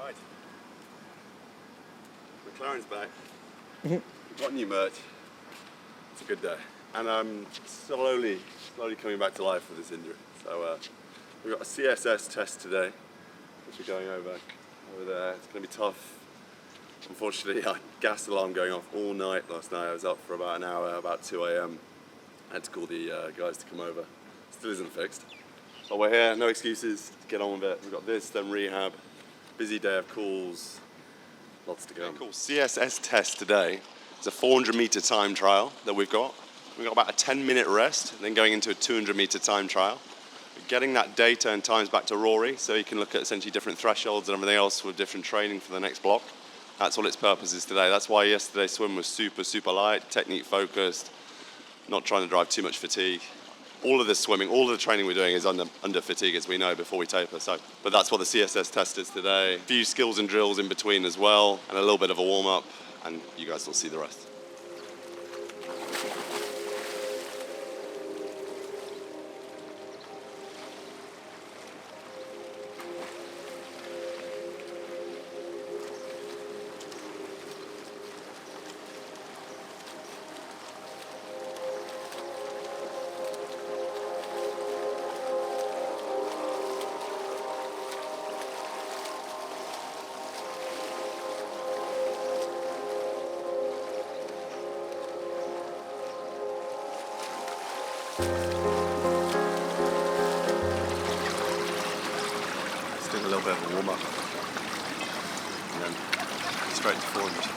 Right. McLaren's back. We've got new merch. It's a good day. And I'm slowly coming back to life with this injury. So we've got a CSS test today, which we're going over there. It's going to be tough. Unfortunately, I had gas alarm going off all night last night. I was up for about an hour, about 2 a.m. I had to call the guys to come over. Still isn't fixed. But we're here, no excuses, get on with it. We've got this, then rehab, busy day of calls, lots to go. Cool. CSS test today. It's a 400-meter time trial that we've got. We've got about a 10-minute rest, then going into a 200-meter time trial. We're getting that data and times back to Rory, so he can look at essentially different thresholds and everything else with different training for the next block. That's all its purpose is today. That's why yesterday's swim was super light, technique focused, not trying to drive too much fatigue. All of this swimming, all of the training we're doing is under fatigue, as we know, before we taper. But that's what the CSS test is today. A few skills and drills in between as well, and a little bit of a warm-up, and you guys will see the rest. A little bit of a warm-up, and then straight to 400.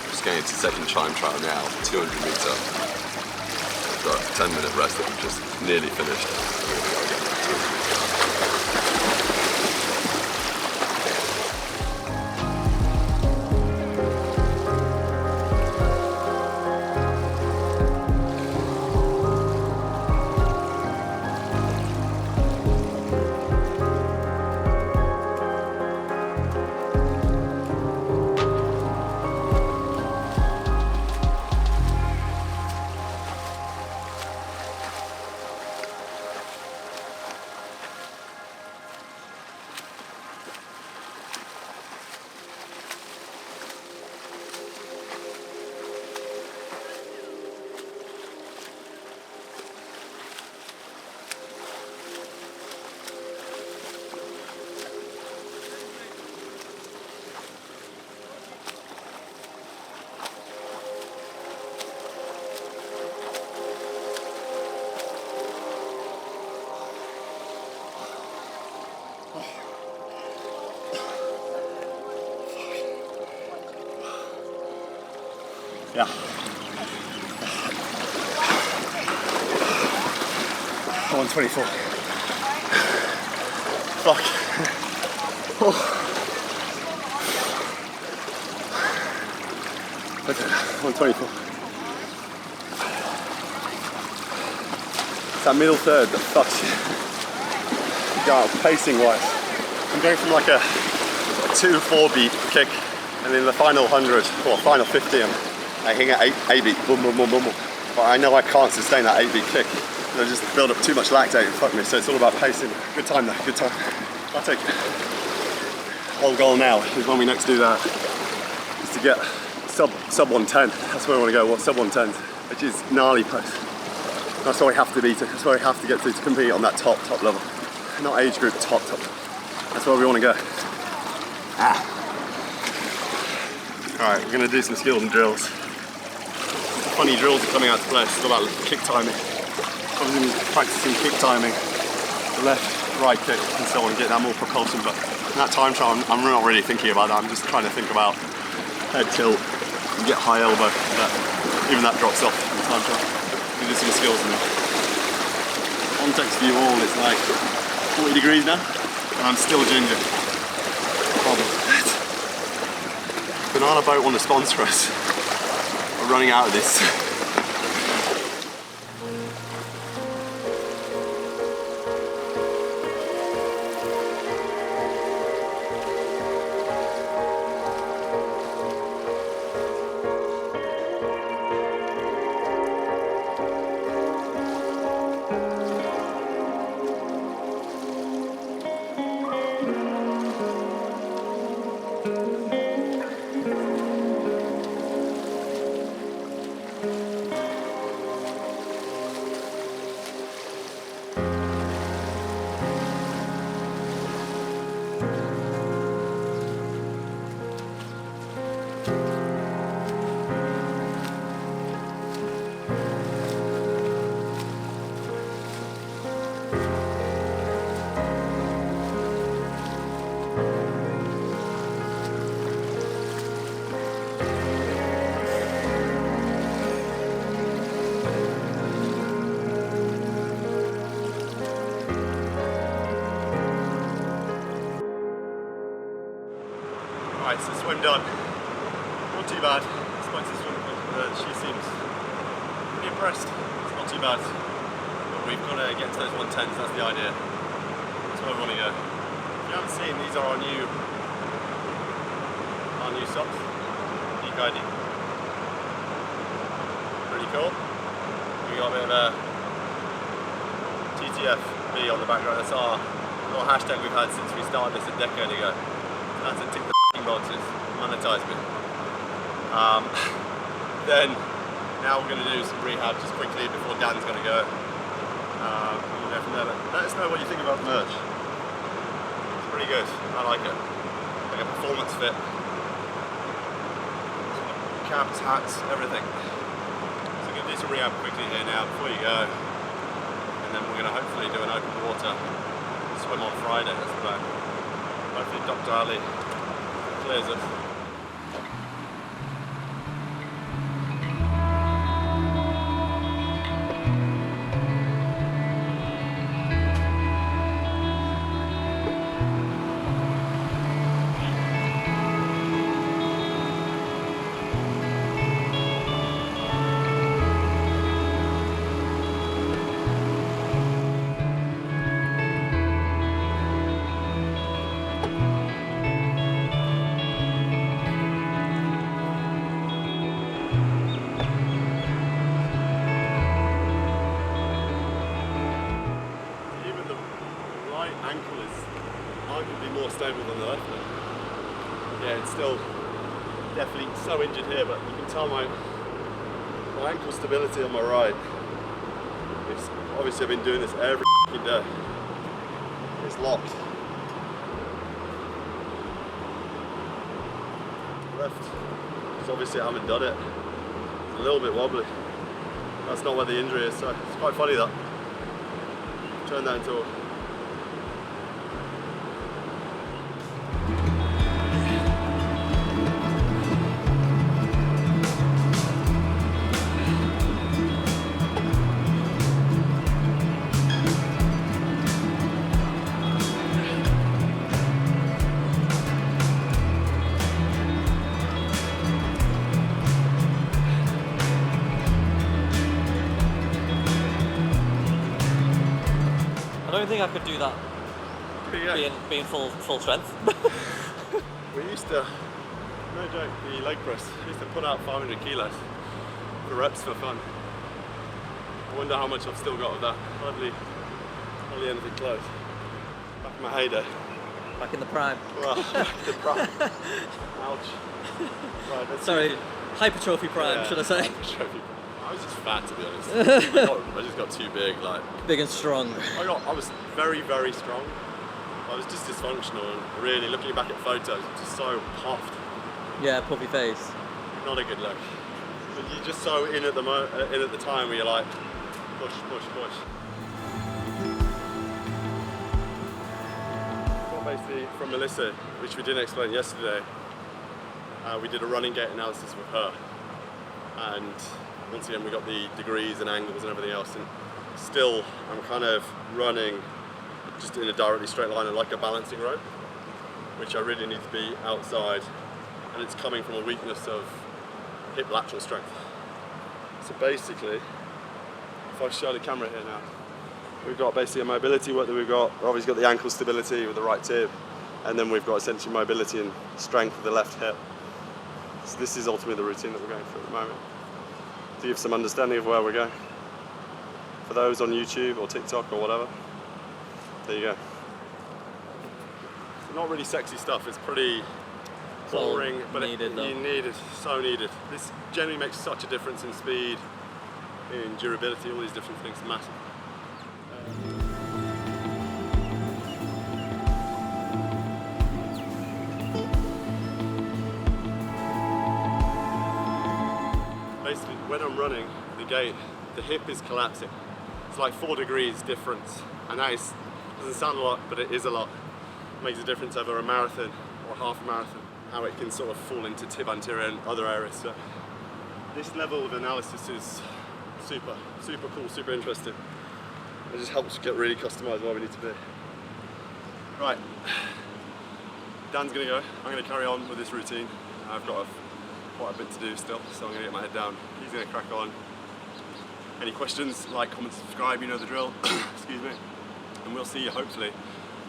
Just going into second time trial now, 200 meter. I've got a 10-minute rest that we've just nearly finished. We're going to go again. Yeah. I'm on 24. Fuck. Oh. Okay, I'm on 24. It's that middle third that fucks you. Pacing wise. I'm going from like a 2-4 beat kick, and in the final 100, or final 50, I'm hitting an 8 beat, boom, boom, boom, boom, boom. But I know I can't sustain that 8 beat kick. It'll just build up too much lactate and fuck me, so it's all about pacing. Good time though, good time. I'll take it. Whole goal now is when we next do that, is to get sub 110. That's where I want to go, sub 110, which is gnarly pace. That's where we have to beat it. That's where we have to get to compete on that top level. Not age group, top. That's where we want to go. Alright, we're going to do some skills and drills. Funny drills are coming out to play. It's all about kick timing. I'm going to be practicing kick timing, the left, right kick, and so on, get that more propulsion. But in that time trial, I'm not really thinking about that. I'm just trying to think about head tilt and get high elbow. But even that drops off in the time trial. We do some skills in there. Context view all, it's like 40 degrees now, and I'm still ginger. Banana boat want to sponsor us. We're running out of this. Right, so swim done. Not too bad. Spoke to the swim coach, she seems pretty impressed. It's not too bad. But we've got to get to those 110s, that's the idea. That's where we want to go. If you haven't seen, these are our new socks. Peak ID. Pretty cool. We got a bit of a TTFB on the background. That's our little hashtag we've had since we started this a decade ago. That's a tick the boxes, monetize me. Then now we're going to do some rehab just quickly before Dan's going to go. We'll go from there. But let us know what you think about the merch. It's pretty good. I like it. Like a performance fit. Caps, hats, everything. So we're going to do some rehab quickly here now before you go. And then we're going to hopefully do an open water swim on Friday. That's the plan. Hopefully Dr. Ali clears us. Ankle is arguably more stable than the left. Yeah, it's still definitely so injured here, but you can tell my ankle stability on my right. It's obviously I've been doing this every day. It's locked. Left, because obviously I haven't done it. It's a little bit wobbly. That's not where the injury is, so it's quite funny that. Turn that into a don't think I could do that. Being full strength. We used to, no joke, the leg press. We used to put out 500 kilos for reps for fun. I wonder how much I've still got of that. Hardly anything close. Back in my heyday. Back in the prime. Well, back in the prime. Ouch. Right, Sorry, hypertrophy prime, should I say? Hypertrophy prime. I was just fat, to be honest. I just got too big, like. Big and strong. I was very, very strong. I was just dysfunctional, and really, looking back at photos, just so puffed. Yeah, puffy face. Not a good look. But you're just so in at the time where you're like, push, push, push. Well, basically, from Melissa, which we didn't explain yesterday, we did a running gait analysis with her, and once again we got the degrees and angles and everything else, and still I'm kind of running just in a directly straight line and like a balancing rope, which I really need to be outside, and it's coming from a weakness of hip lateral strength. So basically, if I show the camera here now, we've got basically a mobility work that we've got. We've obviously got the ankle stability with the right tib, and then we've got essentially mobility and strength with the left hip. So this is ultimately the routine that we're going through at the moment, to give some understanding of where we're going. For those on YouTube or TikTok or whatever, there you go. Not really sexy stuff, it's pretty boring, but you need it, so needed. This generally makes such a difference in speed, in durability, all these different things, massive. Basically, when I'm running the gait, the hip is collapsing. It's like 4 degrees difference, and that doesn't sound a lot, but it is a lot. It makes a difference over a marathon or half a marathon, how it can sort of fall into tib anterior and other areas. So this level of analysis is super, super cool, super interesting. It just helps get really customised where we need to be. Right, Dan's gonna go. I'm gonna carry on with this routine. I've got quite a bit to do still, so I'm gonna get my head down. He's gonna crack on. Any questions, like, comment, subscribe, you know the drill. Excuse me. And we'll see you hopefully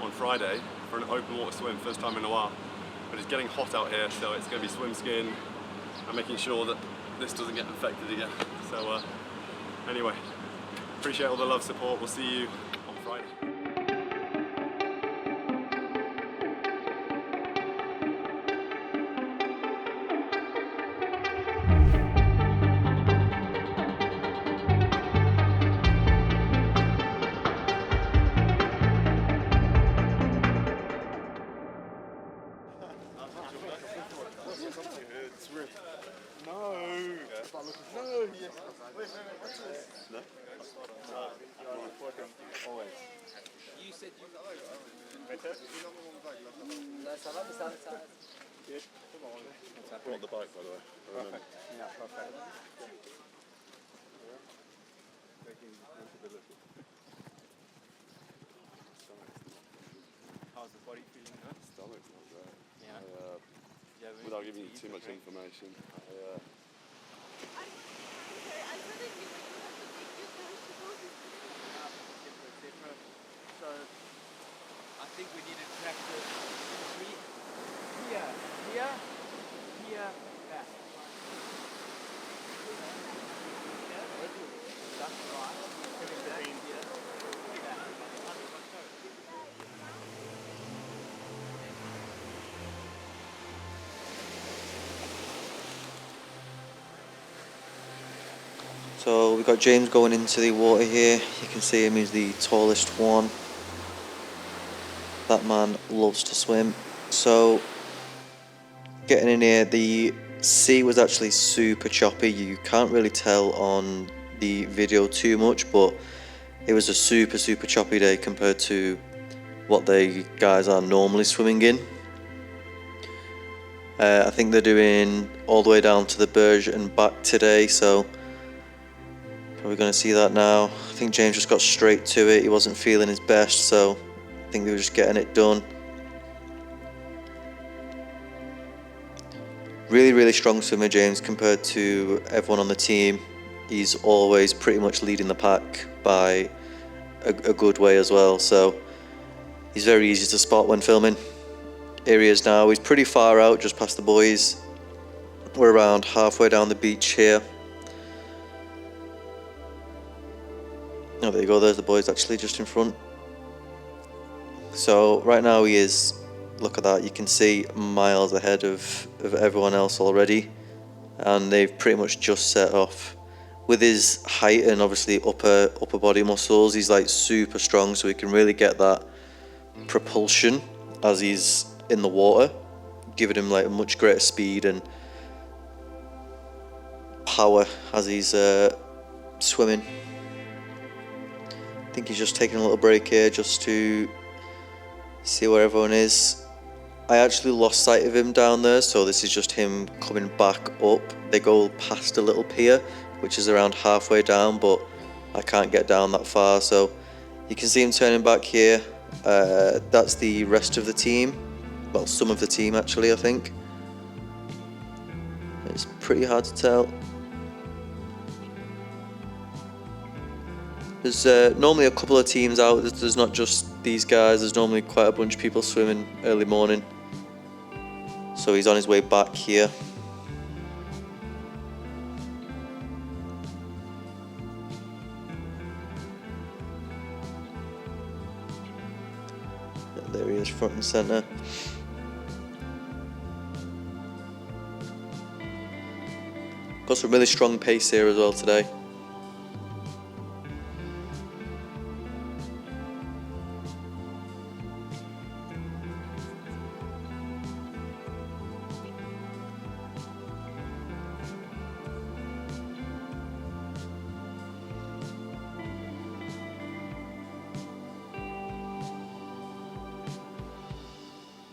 on Friday for an open water swim, first time in a while. But it's getting hot out here, so it's going to be swim skin and making sure that this doesn't get infected again. So anyway, appreciate all the love, support. We'll see you on Friday. You said you Brought the bike, by the way. Perfect. Yeah, perfect. How's the body feeling? Huh? Stomach's not great. Yeah. Without giving you too much information, So I think we need to practice 3 here, there. That's right. So we've got James going into the water here. You can see him, he's the tallest one. That man loves to swim. So getting in here, the sea was actually super choppy. You can't really tell on the video too much, but it was a super choppy day compared to what the guys are normally swimming in. I think they're doing all the way down to the Berge and back today, so probably going to see that now. I think James just got straight to it. He wasn't feeling his best, so I think they were just getting it done. Really strong swimmer, James, compared to everyone on the team. He's always pretty much leading the pack by a good way as well, so he's very easy to spot when filming. Here he is now. He's pretty far out, just past the buoys. We're around halfway down the beach here. Oh, there you go, there's the buoys actually just in front. So right now he is, look at that, you can see miles ahead of everyone else already, and they've pretty much just set off. With his height and obviously upper body muscles, he's like super strong, so he can really get that propulsion as he's in the water, giving him like a much greater speed and power as he's swimming. I think he's just taking a little break here just to see where everyone is. I actually lost sight of him down there, so this is just him coming back up. They go past a little pier, which is around halfway down, but I can't get down that far, so you can see him turning back here. That's the rest of the team. Well, some of the team actually, I think. It's pretty hard to tell. There's normally a couple of teams out. There's not just these guys. There's normally quite a bunch of people swimming early morning. So he's on his way back here. And there he is, front and centre. Got some really strong pace here as well today.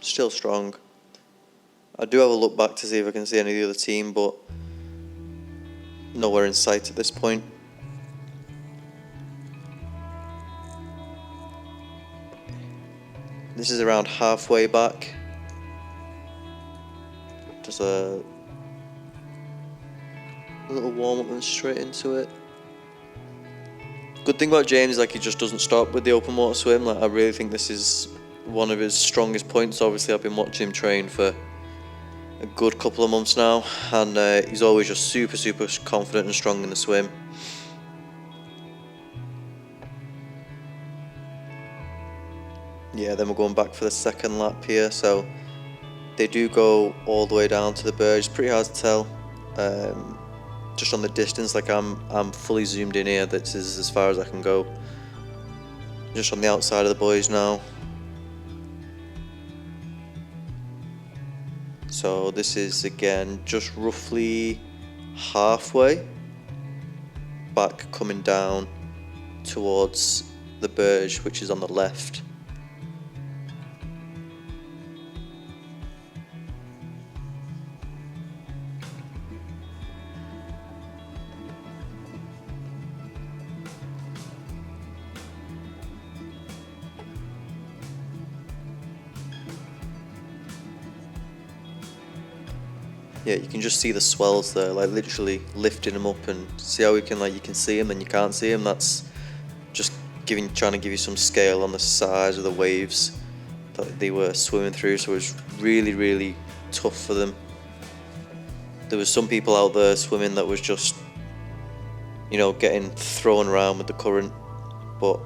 Still strong. I do have a look back to see if I can see any of the other team, but nowhere in sight at this point. This is around halfway back. Just a little warm up and straight into it. Good thing about James is like he just doesn't stop with the open water swim. Like I really think this is one of his strongest points. Obviously I've been watching him train for a good couple of months now, and he's always just super confident and strong in the swim. Yeah, then we're going back for the second lap here, so they do go all the way down to the verge. It's pretty hard to tell just on the distance. Like I'm fully zoomed in here. This is as far as I can go. Just on the outside of the buoys now. So this is again just roughly halfway back, coming down towards the berge, which is on the left. Yeah, you can just see the swells there, like literally lifting them up, and see how we can, like, you can see them and you can't see them. That's just trying to give you some scale on the size of the waves that they were swimming through. So it was really tough for them. There was some people out there swimming that was just, you know, getting thrown around with the current, but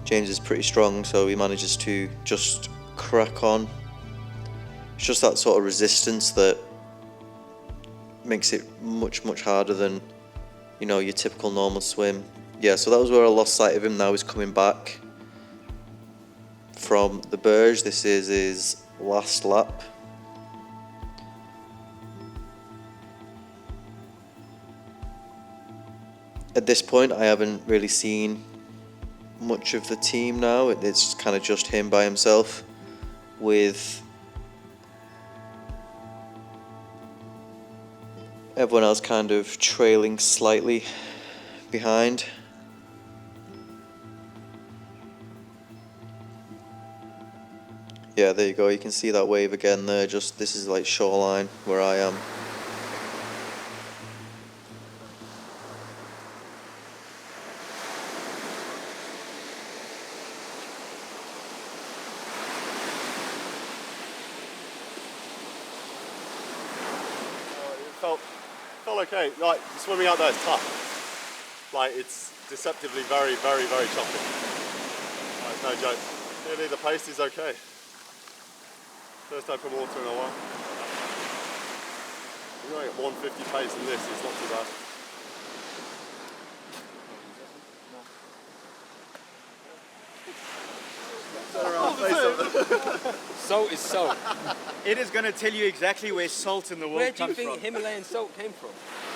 James is pretty strong, so he manages to just crack on. It's just that sort of resistance that makes it much harder than, you know, your typical normal swim. Yeah, so that was where I lost sight of him. Now he's coming back from the berge. This is his last lap. At this point, I haven't really seen much of the team now. It's kind of just him by himself, with everyone else kind of trailing slightly behind. Yeah, there you go. You can see that wave again there. Just, this is like shoreline where I am. felt okay. Like swimming out there is tough. Like it's deceptively very, very, very choppy. Like, no joke. Clearly the pace is okay. First open water in a while. I'm going at 150 pace and this is not too bad. Salt is salt. It is going to tell you exactly where salt in the world Where do you comes think from. Himalayan salt came from?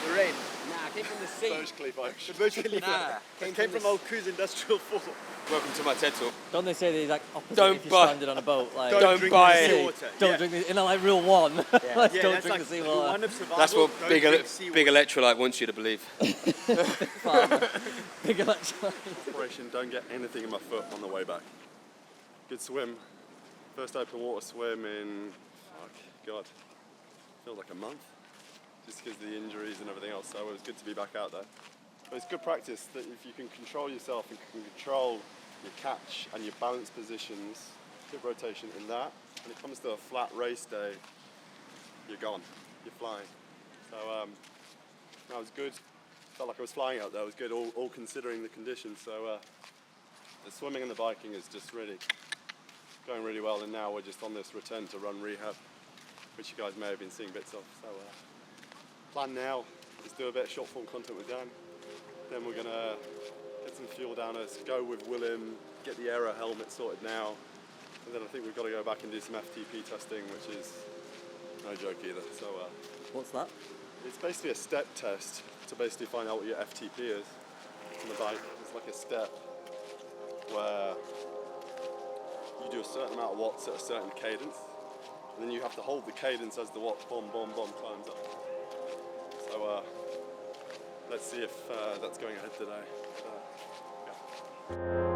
The rain. Nah, it came from the sea. Burj Khalifa Ocean. Virtually. Nah, It came from Old Coos Industrial Force. Welcome to my TED Talk. Don't they say the exact opposite Don't if you're buy- stranded on a boat? Like, Don't drink buy- the seawater. Don't Yeah. drink the, like rule one. Like, Yeah, don't that's drink like the the seawater. one of survival. That's what Don't big drink seawater. big electrolyte wants you to believe. Big electrolyte. Operation, don't get anything in my foot on the way back. Good swim. First open water swim in, God, feels like a month. Just because of the injuries and everything else, so it was good to be back out there. But it's good practice that if you can control yourself and can control your catch and your balance positions, hip rotation in that, when it comes to a flat race day, you're gone, you're flying. So that was good. Felt like I was flying out there. It was good, all considering the conditions. So the swimming and the biking is just really going really well, and now we're just on this return to run Rehab, which you guys may have been seeing bits of. So plan now is do a bit of short form content with Dan. Then we're gonna get some fuel down us, go with Willem, get the aero helmet sorted now, and then I think we've got to go back and do some FTP testing, which is no joke either. So What's that? it's basically a step test to basically find out what your FTP is on the bike. It's like a step where you do a certain amount of watts at a certain cadence, and then you have to hold the cadence as the watt bomb climbs up. So let's see if that's going ahead today. Yeah.